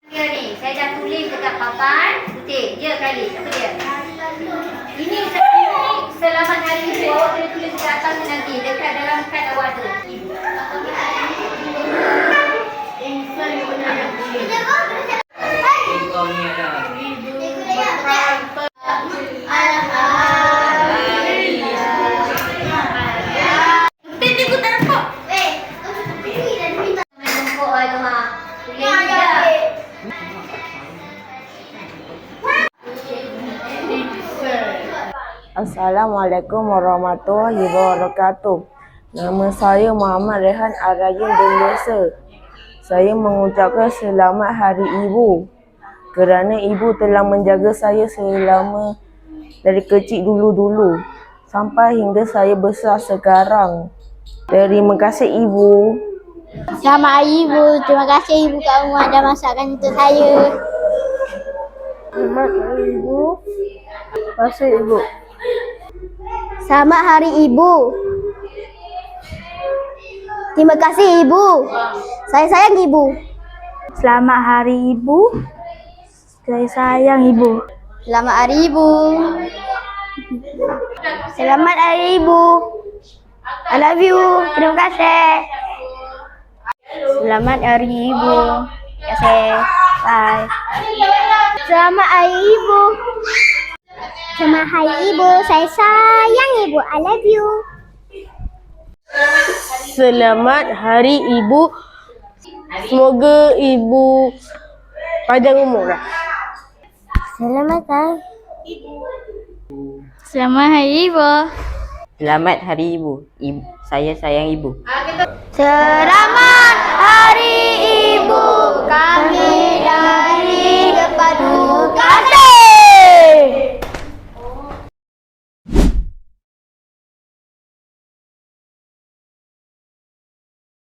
Dia ni, saya dah tulis dekat papan putih. Dia kali, apa dia? Ini selamat hari ibu. Awak boleh tulis dekat atas ni nanti. Dekat dalam kad awak tu. Assalamualaikum warahmatullahi wabarakatuh. Nama saya Muhammad Rehan Arayan bin Desa. Saya mengucapkan selamat Hari Ibu kerana ibu telah menjaga saya selama dari kecil dulu-dulu sampai hingga saya besar sekarang. Terima kasih ibu. Selamat Hari Ibu. Terima kasih Ibu Kak Umar dah masakkan untuk saya. Selamat Hari Ibu. Terima kasih ibu. Selamat Hari Ibu. Terima kasih Ibu. Saya sayang Ibu. Selamat Hari Ibu. Saya sayang ibu. Selamat Hari Ibu. Selamat Hari Ibu. I love you. Terima kasih. Selamat Hari Ibu. Terima kasih. Bye. Selamat Hari Ibu. Selamat Hari Ibu. Saya sayang Ibu. I love you. Selamat Hari Ibu. Semoga ibu panjang umur lah. Selamat Hari Ibu. Selamat Hari Ibu. Selamat Hari Ibu. Saya sayang ibu. Selamat